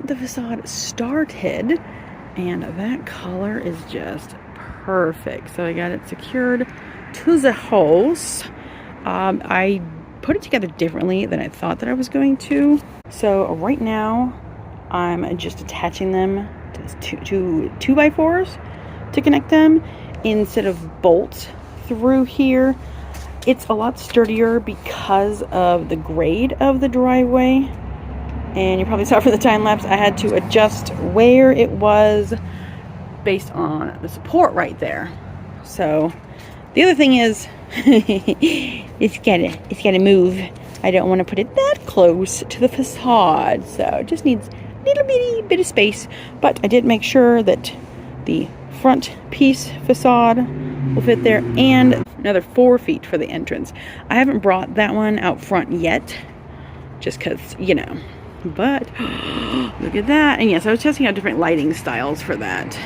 got the facade started, and that color is just perfect. So I got it secured to the house. I put it together differently than I thought that I was going to. So right now I'm just attaching them to two 2x4s to connect them instead of bolts through here. It's a lot sturdier because of the grade of the driveway. And you probably saw from the time lapse, I had to adjust where it was based on the support right there. So the other thing is, it's gotta move. I don't want to put it that close to the facade, so it just needs a little bit of space. But I did make sure that the front piece facade will fit there, and another 4 feet for the entrance. I haven't brought that one out front yet, just because, you know. But look at that. And yes, I was testing out different lighting styles for that.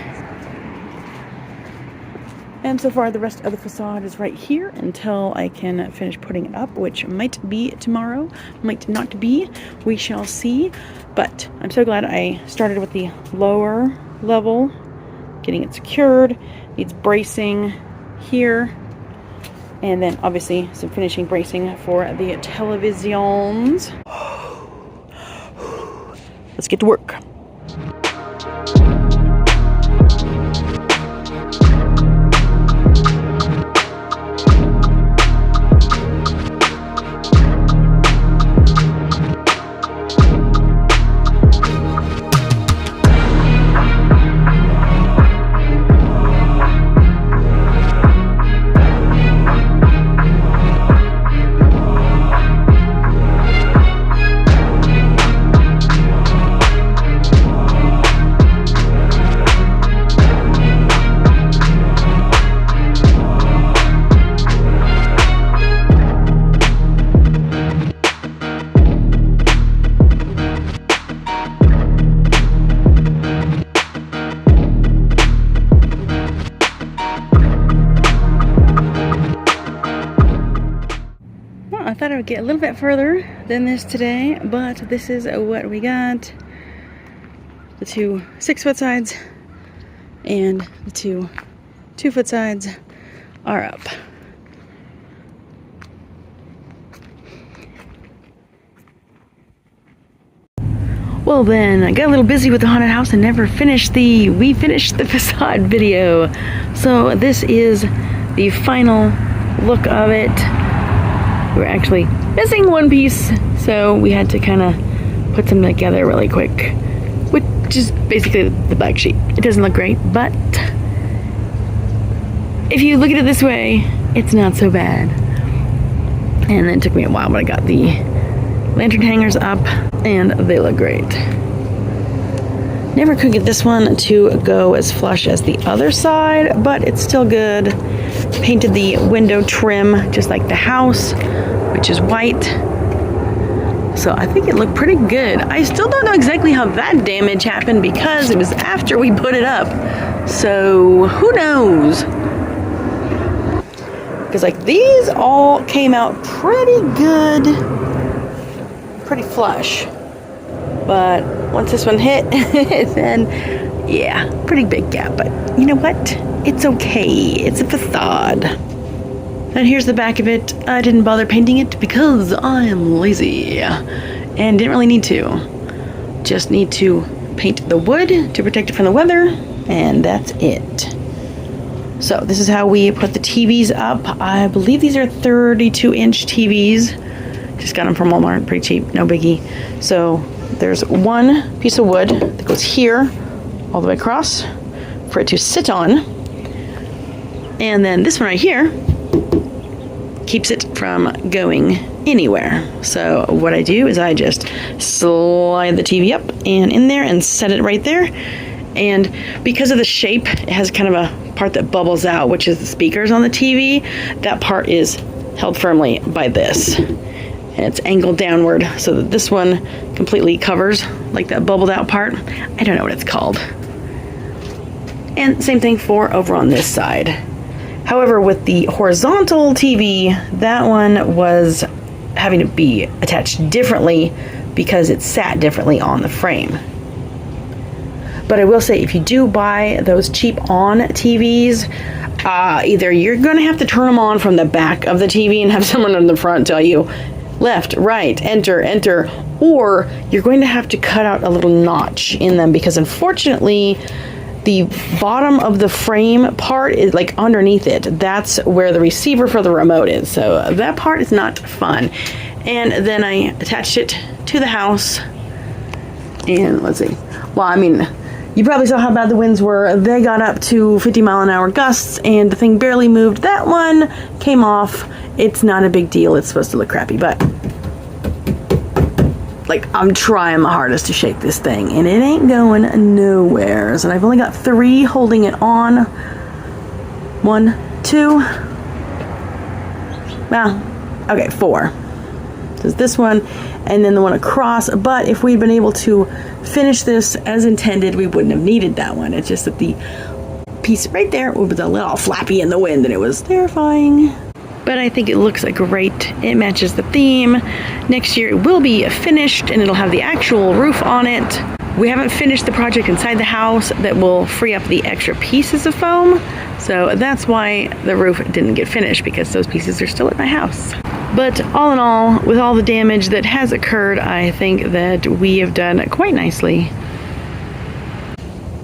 And so far the rest of the facade is right here until I can finish putting it up, which might be tomorrow, might not be. We shall see. But I'm so glad I started with the lower level, getting it secured. Needs bracing here. And then obviously some finishing bracing for the televisions. Let's get to work. I thought I would get a little bit further than this today, but this is what we got. The two 6-foot sides and the two 2-foot sides are up. Well then, I got a little busy with the haunted house and never finished we finished the facade video. So this is the final look of it. We're actually missing one piece, so we had to kind of put them together really quick, which is basically the black sheet. It doesn't look great, but if you look at it this way, it's not so bad. And then it took me a while, but I got the lantern hangers up, and they look great. Never could get this one to go as flush as the other side, but it's still good. Painted the window trim just like the house, which is white. So I think it looked pretty good. I still don't know exactly how that damage happened because it was after we put it up. So who knows? Because like these all came out pretty good, pretty flush. But once this one hit, then yeah, pretty big gap. But you know what? It's okay. It's a facade. And here's the back of it. I didn't bother painting it because I am lazy and didn't really need to. Just need to paint the wood to protect it from the weather, and that's it. So this is how we put the TVs up. I believe these are 32-inch TVs. Just got them from Walmart, pretty cheap, no biggie. So there's one piece of wood that goes here all the way across for it to sit on. And then this one right here keeps it from going anywhere. So what I do is I just slide the TV up and in there and set it right there. And because of the shape, it has kind of a part that bubbles out, which is the speakers on the TV. That part is held firmly by this. And it's angled downward so that this one completely covers like that bubbled out part. I don't know what it's called. And same thing for over on this side. However, with the horizontal TV, that one was having to be attached differently because it sat differently on the frame. But I will say, if you do buy those cheap on TVs, either you're going to have to turn them on from the back of the TV and have someone on the front tell you left, right, enter, enter, or you're going to have to cut out a little notch in them, because unfortunately the bottom of the frame part is like underneath it. That's where the receiver for the remote is. So that part is not fun. And then I attached it to the house. And let's see. Well, I mean, you probably saw how bad the winds were. They got up to 50-mile-an-hour gusts, and the thing barely moved. That one came off. It's not a big deal. It's supposed to look crappy, but like, I'm trying my hardest to shake this thing, and it ain't going nowhere. And I've only got 3 holding it on. 1, 2. Well, okay, 4. There's this one, and then the one across. But if we'd been able to finish this as intended, we wouldn't have needed that one. It's just that the piece right there was a little flappy in the wind, and it was terrifying. But I think it looks great. It matches the theme. Next year it will be finished, and it'll have the actual roof on it. We haven't finished the project inside the house that will free up the extra pieces of foam. So that's why the roof didn't get finished, because those pieces are still at my house. But all in all, with all the damage that has occurred, I think that we have done quite nicely.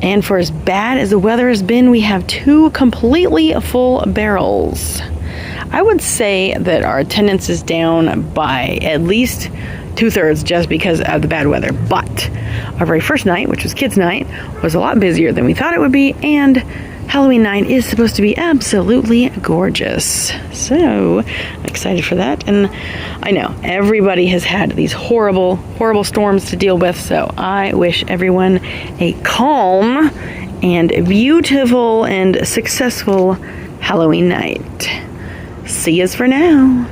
And for as bad as the weather has been, we have 2 completely full barrels. I would say that our attendance is down by at least 2/3 just because of the bad weather. But our very first night, which was kids' night, was a lot busier than we thought it would be, and Halloween night is supposed to be absolutely gorgeous. So I'm excited for that. And I know everybody has had these horrible, horrible storms to deal with, so I wish everyone a calm and beautiful and successful Halloween night. See yous for now.